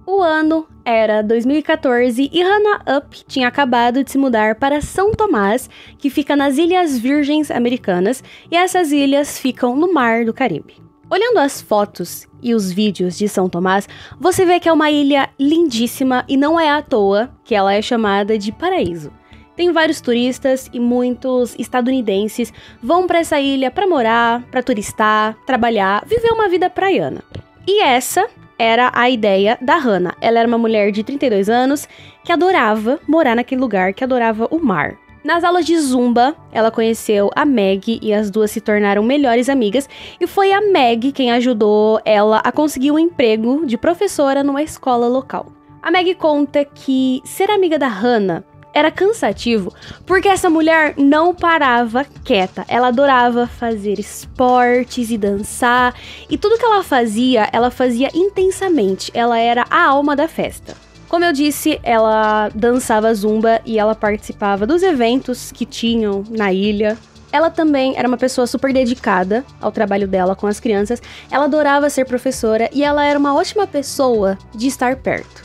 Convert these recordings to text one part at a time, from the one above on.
O ano era 2014 e Hannah Up tinha acabado de se mudar para São Tomás, que fica nas Ilhas Virgens Americanas, e essas ilhas ficam no Mar do Caribe. Olhando as fotos e os vídeos de São Tomás, você vê que é uma ilha lindíssima e não é à toa que ela é chamada de paraíso. Tem vários turistas e muitos estadunidenses vão para essa ilha para morar, para turistar, trabalhar, viver uma vida praiana. E essa era a ideia da Hannah. Ela era uma mulher de 32 anos que adorava morar naquele lugar, que adorava o mar. Nas aulas de Zumba, ela conheceu a Meg e as duas se tornaram melhores amigas. E foi a Meg quem ajudou ela a conseguir um emprego de professora numa escola local. A Meg conta que ser amiga da Hannah era cansativo, porque essa mulher não parava quieta. Ela adorava fazer esportes e dançar, e tudo que ela fazia intensamente. Ela era a alma da festa. Como eu disse, ela dançava zumba e ela participava dos eventos que tinham na ilha. Ela também era uma pessoa super dedicada ao trabalho dela com as crianças. Ela adorava ser professora e ela era uma ótima pessoa de estar perto.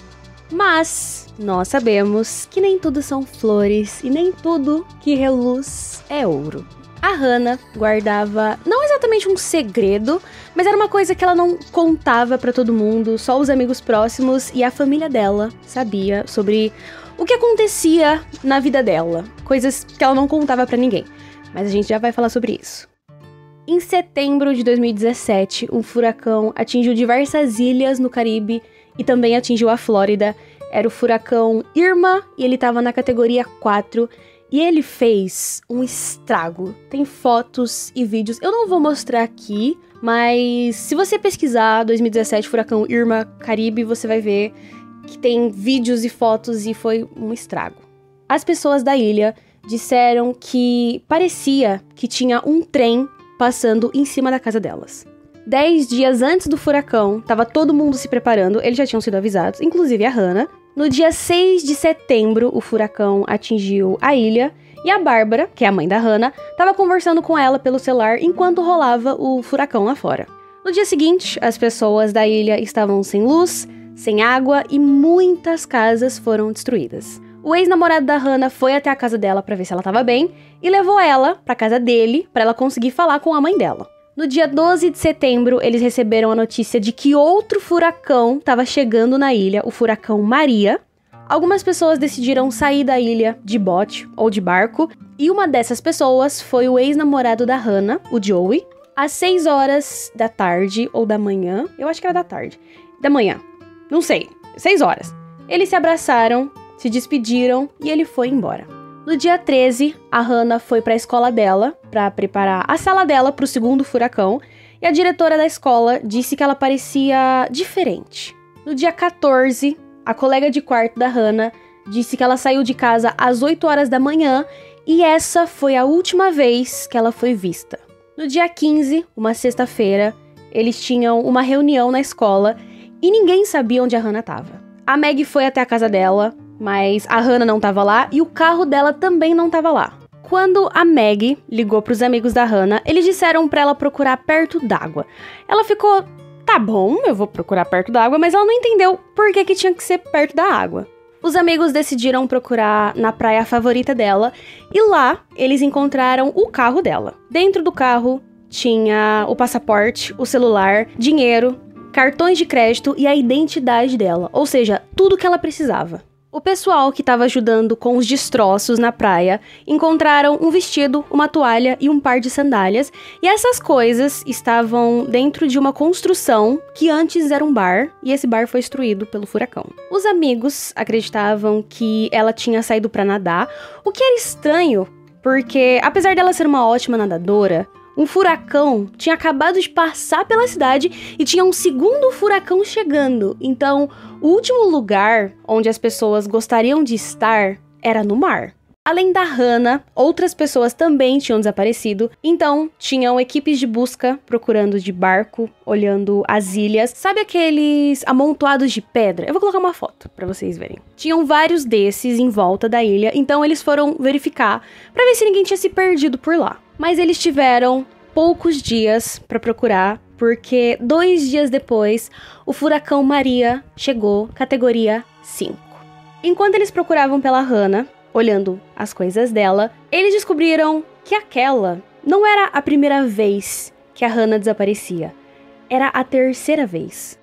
Mas nós sabemos que nem tudo são flores e nem tudo que reluz é ouro. A Hannah guardava não exatamente um segredo, mas era uma coisa que ela não contava pra todo mundo, só os amigos próximos e a família dela sabia sobre o que acontecia na vida dela, coisas que ela não contava pra ninguém. Mas a gente já vai falar sobre isso. Em setembro de 2017, um furacão atingiu diversas ilhas no Caribe e também atingiu a Flórida. Era o furacão Irma e ele estava na categoria 4 e ele fez um estrago. Tem fotos e vídeos, eu não vou mostrar aqui, mas se você pesquisar 2017 furacão Irma Caribe, você vai ver que tem vídeos e fotos e foi um estrago. As pessoas da ilha disseram que parecia que tinha um trem passando em cima da casa delas. 10 dias antes do furacão, tava todo mundo se preparando, eles já tinham sido avisados, inclusive a Hannah. No dia 6 de setembro, o furacão atingiu a ilha e a Bárbara, que é a mãe da Hannah, tava conversando com ela pelo celular enquanto rolava o furacão lá fora. No dia seguinte, as pessoas da ilha estavam sem luz, sem água e muitas casas foram destruídas. O ex-namorado da Hannah foi até a casa dela pra ver se ela tava bem e levou ela pra casa dele pra ela conseguir falar com a mãe dela. No dia 12 de setembro, eles receberam a notícia de que outro furacão estava chegando na ilha, o furacão Maria. Algumas pessoas decidiram sair da ilha de bote ou de barco, e uma dessas pessoas foi o ex-namorado da Hannah, o Joey. Às 6 horas da tarde, ou da manhã, eu acho que era da tarde, da manhã, não sei, 6 horas. Eles se abraçaram, se despediram e ele foi embora. No dia 13, a Hannah foi para a escola dela, para preparar a sala dela para o segundo furacão, e a diretora da escola disse que ela parecia diferente. No dia 14, a colega de quarto da Hannah disse que ela saiu de casa às 8 horas da manhã, e essa foi a última vez que ela foi vista. No dia 15, uma sexta-feira, eles tinham uma reunião na escola, e ninguém sabia onde a Hannah estava. A Meg foi até a casa dela, mas a Hannah não tava lá e o carro dela também não tava lá. Quando a Meg ligou pros amigos da Hannah, eles disseram pra ela procurar perto d'água. Ela ficou, tá bom, eu vou procurar perto d'água, mas ela não entendeu por que tinha que ser perto da água. Os amigos decidiram procurar na praia favorita dela e lá eles encontraram o carro dela. Dentro do carro tinha o passaporte, o celular, dinheiro, cartões de crédito e a identidade dela, ou seja, tudo que ela precisava. O pessoal que estava ajudando com os destroços na praia encontraram um vestido, uma toalha e um par de sandálias, e essas coisas estavam dentro de uma construção que antes era um bar, e esse bar foi destruído pelo furacão. Os amigos acreditavam que ela tinha saído para nadar, o que era estranho, porque apesar dela ser uma ótima nadadora, um furacão tinha acabado de passar pela cidade e tinha um segundo furacão chegando. Então, o último lugar onde as pessoas gostariam de estar era no mar. Além da Hannah, outras pessoas também tinham desaparecido. Então, tinham equipes de busca procurando de barco, olhando as ilhas. Sabe aqueles amontoados de pedra? Eu vou colocar uma foto pra vocês verem. Tinham vários desses em volta da ilha, então eles foram verificar pra ver se ninguém tinha se perdido por lá. Mas eles tiveram poucos dias pra procurar porque 2 dias depois, o furacão Maria chegou, categoria 5. Enquanto eles procuravam pela Hannah, olhando as coisas dela, eles descobriram que aquela não era a primeira vez que a Hannah desaparecia. Era a 3ª vez.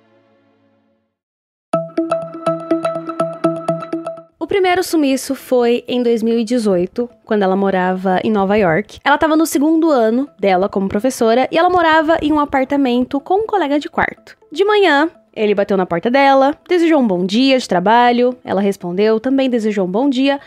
O primeiro sumiço foi em 2018, quando ela morava em Nova York. Ela estava no 2º ano dela como professora e ela morava em um apartamento com um colega de quarto. De manhã, ele bateu na porta dela, desejou um bom dia de trabalho, ela respondeu, também desejou um bom dia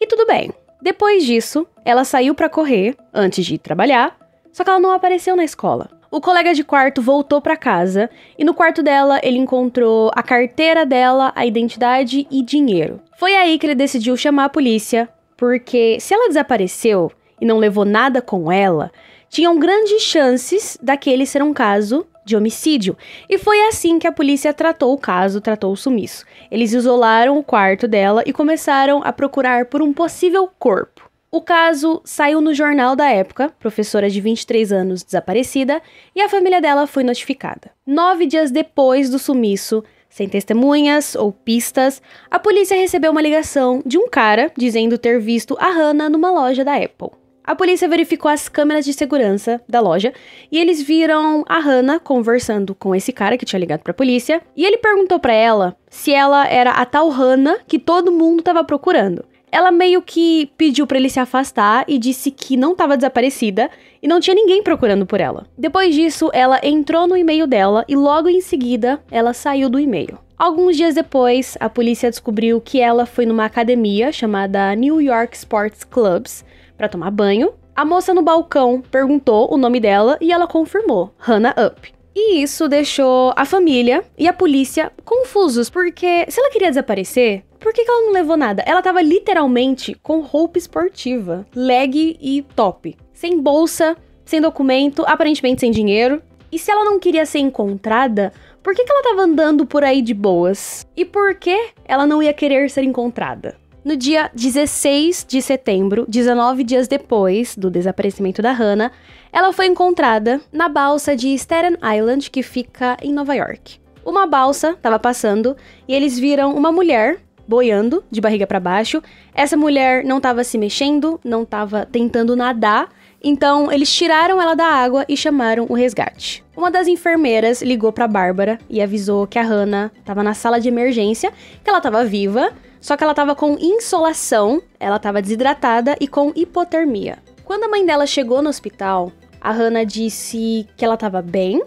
e tudo bem. Depois disso, ela saiu para correr antes de ir trabalhar, só que ela não apareceu na escola. O colega de quarto voltou para casa e no quarto dela ele encontrou a carteira dela, a identidade e dinheiro. Foi aí que ele decidiu chamar a polícia, porque se ela desapareceu e não levou nada com ela, tinham grandes chances daquele ser um caso de homicídio. E foi assim que a polícia tratou o caso, tratou o sumiço. Eles isolaram o quarto dela e começaram a procurar por um possível corpo. O caso saiu no jornal da época, professora de 23 anos desaparecida, e a família dela foi notificada. 9 dias depois do sumiço, sem testemunhas ou pistas, a polícia recebeu uma ligação de um cara dizendo ter visto a Hannah numa loja da Apple. A polícia verificou as câmeras de segurança da loja e eles viram a Hannah conversando com esse cara que tinha ligado pra polícia, e ele perguntou pra ela se ela era a tal Hannah que todo mundo tava procurando. Ela meio que pediu pra ele se afastar e disse que não estava desaparecida e não tinha ninguém procurando por ela. Depois disso, ela entrou no e-mail dela e logo em seguida, ela saiu do e-mail. Alguns dias depois, a polícia descobriu que ela foi numa academia chamada New York Sports Clubs para tomar banho. A moça no balcão perguntou o nome dela e ela confirmou, Hannah Up. E isso deixou a família e a polícia confusos, porque se ela queria desaparecer, por que ela não levou nada? Ela tava literalmente com roupa esportiva, leg e top. Sem bolsa, sem documento, aparentemente sem dinheiro. E se ela não queria ser encontrada, por que ela tava andando por aí de boas? E por que ela não ia querer ser encontrada? No dia 16 de setembro, 19 dias depois do desaparecimento da Hannah, ela foi encontrada na balsa de Staten Island, que fica em Nova York. Uma balsa estava passando e eles viram uma mulher boiando de barriga para baixo. Essa mulher não estava se mexendo, não estava tentando nadar, então eles tiraram ela da água e chamaram o resgate. Uma das enfermeiras ligou para Bárbara e avisou que a Hannah estava na sala de emergência, que ela estava viva, só que ela estava com insolação, ela estava desidratada e com hipotermia. Quando a mãe dela chegou no hospital, a Hannah disse que ela estava bem,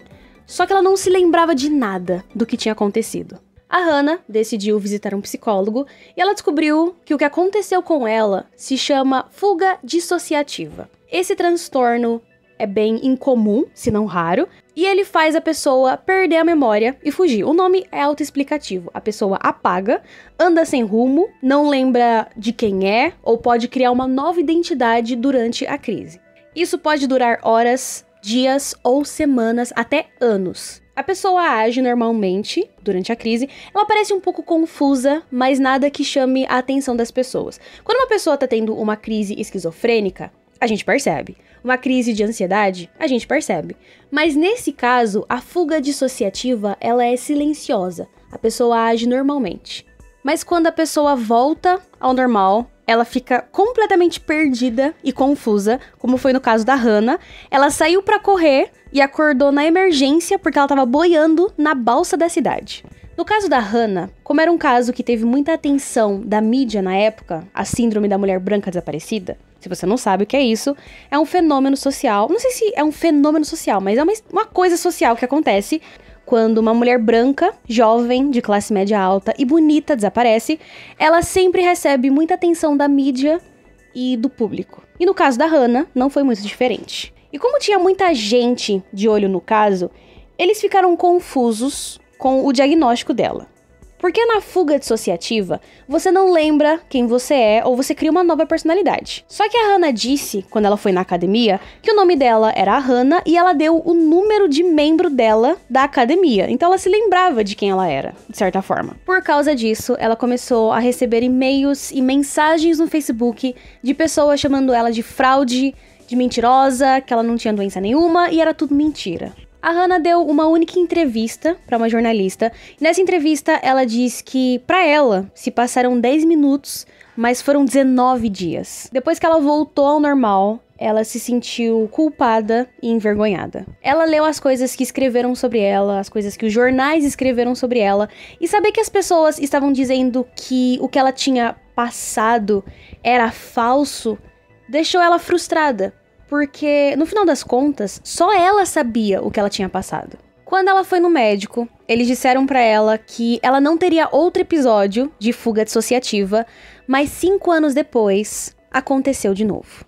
só que ela não se lembrava de nada do que tinha acontecido. A Hannah decidiu visitar um psicólogo e ela descobriu que o que aconteceu com ela se chama fuga dissociativa. Esse transtorno é bem incomum, se não raro, e ele faz a pessoa perder a memória e fugir. O nome é autoexplicativo. A pessoa apaga, anda sem rumo, não lembra de quem é ou pode criar uma nova identidade durante a crise. Isso pode durar horas, dias ou semanas, até anos. A pessoa age normalmente durante a crise, ela parece um pouco confusa, mas nada que chame a atenção das pessoas. Quando uma pessoa tá tendo uma crise esquizofrênica, a gente percebe. Uma crise de ansiedade, a gente percebe. Mas nesse caso, a fuga dissociativa, ela é silenciosa. A pessoa age normalmente. Mas quando a pessoa volta ao normal, ela fica completamente perdida e confusa, como foi no caso da Hannah. Ela saiu pra correr e acordou na emergência porque ela tava boiando na balsa da cidade. No caso da Hannah, como era um caso que teve muita atenção da mídia na época, a síndrome da mulher branca desaparecida, se você não sabe o que é isso, é um fenômeno social, não sei se é um fenômeno social, mas é uma coisa social que acontece quando uma mulher branca, jovem, de classe média alta e bonita desaparece. Ela sempre recebe muita atenção da mídia e do público. E no caso da Hannah, não foi muito diferente. E como tinha muita gente de olho no caso, eles ficaram confusos com o diagnóstico dela. Porque na fuga dissociativa, você não lembra quem você é ou você cria uma nova personalidade. Só que a Hannah disse, quando ela foi na academia, que o nome dela era a Hannah e ela deu o número de membro dela da academia. Então ela se lembrava de quem ela era, de certa forma. Por causa disso, ela começou a receber e-mails e mensagens no Facebook de pessoas chamando ela de fraude, de mentirosa, que ela não tinha doença nenhuma e era tudo mentira. A Hannah deu uma única entrevista para uma jornalista. E nessa entrevista, ela diz que, para ela, se passaram 10 minutos, mas foram 19 dias. Depois que ela voltou ao normal, ela se sentiu culpada e envergonhada. Ela leu as coisas que escreveram sobre ela, as coisas que os jornais escreveram sobre ela, e saber que as pessoas estavam dizendo que o que ela tinha passado era falso, deixou ela frustrada. Porque, no final das contas, só ela sabia o que ela tinha passado. Quando ela foi no médico, eles disseram pra ela que ela não teria outro episódio de fuga dissociativa, mas 5 anos depois, aconteceu de novo.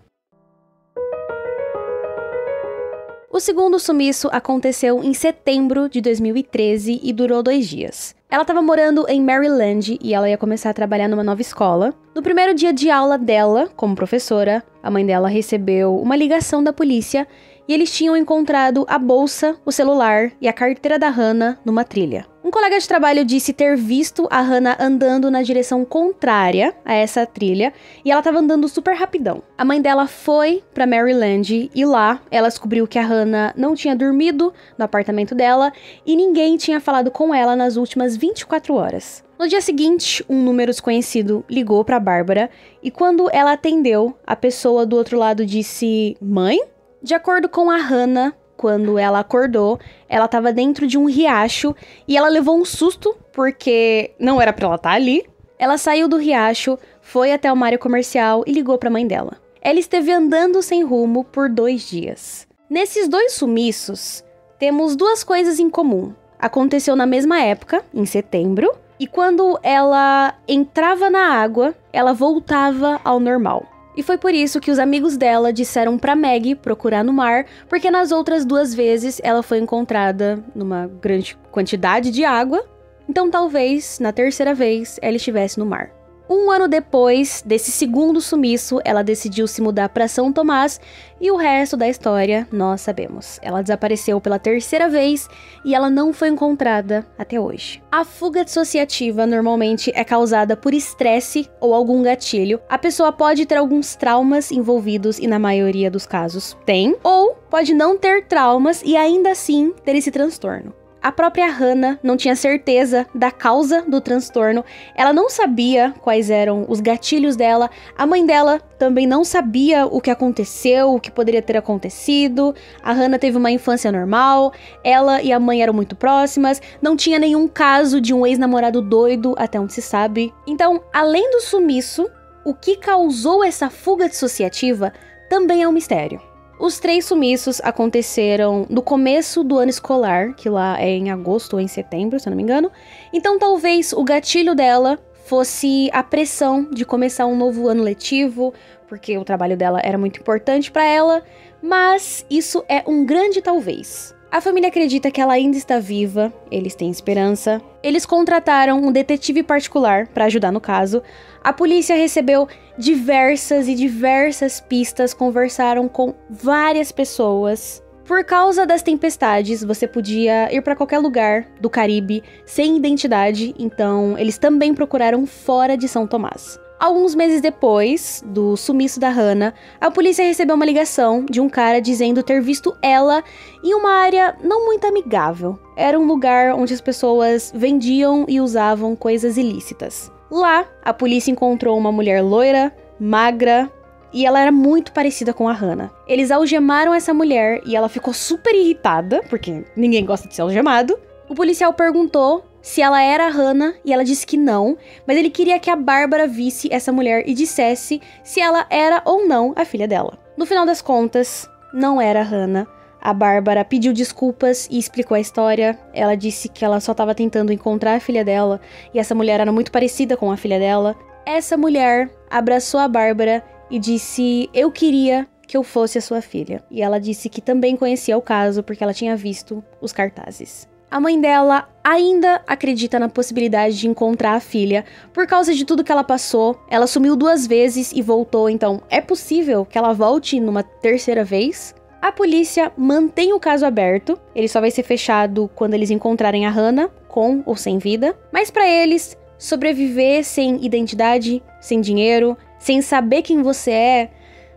O segundo sumiço aconteceu em setembro de 2013 e durou 2 dias. Ela estava morando em Maryland e ela ia começar a trabalhar numa nova escola. No primeiro dia de aula dela, como professora, a mãe dela recebeu uma ligação da polícia e eles tinham encontrado a bolsa, o celular e a carteira da Hannah numa trilha. Um colega de trabalho disse ter visto a Hannah andando na direção contrária a essa trilha e ela estava andando super rapidão. A mãe dela foi para Maryland e lá ela descobriu que a Hannah não tinha dormido no apartamento dela e ninguém tinha falado com ela nas últimas 24 horas. No dia seguinte, um número desconhecido ligou para Bárbara e quando ela atendeu, a pessoa do outro lado disse: "Mãe?" De acordo com a Hannah, quando ela acordou, ela estava dentro de um riacho e ela levou um susto porque não era para ela estar ali. Ela saiu do riacho, foi até uma área comercial e ligou para a mãe dela. Ela esteve andando sem rumo por 2 dias. Nesses 2 sumiços, temos 2 coisas em comum. Aconteceu na mesma época, em setembro, e quando ela entrava na água, ela voltava ao normal. E foi por isso que os amigos dela disseram pra Maggie procurar no mar, porque nas outras 2 vezes ela foi encontrada numa grande quantidade de água, então talvez, na terceira vez, ela estivesse no mar. 1 ano depois desse segundo sumiço, ela decidiu se mudar para São Tomás e o resto da história nós sabemos. Ela desapareceu pela 3ª vez e ela não foi encontrada até hoje. A fuga dissociativa normalmente é causada por estresse ou algum gatilho. A pessoa pode ter alguns traumas envolvidos e na maioria dos casos tem, ou pode não ter traumas e ainda assim ter esse transtorno. A própria Hannah não tinha certeza da causa do transtorno, ela não sabia quais eram os gatilhos dela, a mãe dela também não sabia o que aconteceu, o que poderia ter acontecido. A Hannah teve uma infância normal, ela e a mãe eram muito próximas, não tinha nenhum caso de um ex-namorado doido, até onde se sabe. Então, além do sumiço, o que causou essa fuga dissociativa também é um mistério. Os 3 sumiços aconteceram no começo do ano escolar, que lá é em agosto ou em setembro, se eu não me engano. Então talvez o gatilho dela fosse a pressão de começar um novo ano letivo, porque o trabalho dela era muito importante para ela, mas isso é um grande talvez. A família acredita que ela ainda está viva, eles têm esperança. Eles contrataram um detetive particular para ajudar no caso. A polícia recebeu diversas pistas, conversaram com várias pessoas. Por causa das tempestades, você podia ir para qualquer lugar do Caribe sem identidade, então eles também procuraram fora de São Tomás. Alguns meses depois do sumiço da Hannah, a polícia recebeu uma ligação de um cara dizendo ter visto ela em uma área não muito amigável. Era um lugar onde as pessoas vendiam e usavam coisas ilícitas. Lá, a polícia encontrou uma mulher loira, magra, e ela era muito parecida com a Hannah. Eles algemaram essa mulher e ela ficou super irritada, porque ninguém gosta de ser algemado. O policial perguntou se ela era a Hannah e ela disse que não, mas ele queria que a Bárbara visse essa mulher e dissesse se ela era ou não a filha dela. No final das contas, não era a Hannah. A Bárbara pediu desculpas e explicou a história. Ela disse que ela só estava tentando encontrar a filha dela e essa mulher era muito parecida com a filha dela. Essa mulher abraçou a Bárbara e disse: "Eu queria que eu fosse a sua filha." E ela disse que também conhecia o caso porque ela tinha visto os cartazes. A mãe dela ainda acredita na possibilidade de encontrar a filha por causa de tudo que ela passou. Ela sumiu 2 vezes e voltou, então é possível que ela volte numa 3ª vez. A polícia mantém o caso aberto, ele só vai ser fechado quando eles encontrarem a Hannah, com ou sem vida. Mas pra eles, sobreviver sem identidade, sem dinheiro, sem saber quem você é,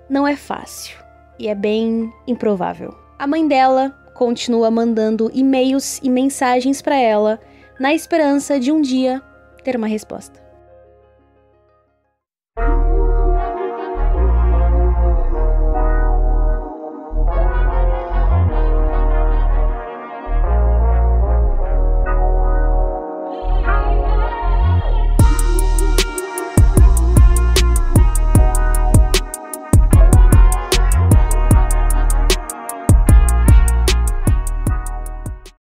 não é fácil. E é bem improvável. A mãe dela continua mandando e-mails e mensagens para ela, na esperança de um dia ter uma resposta.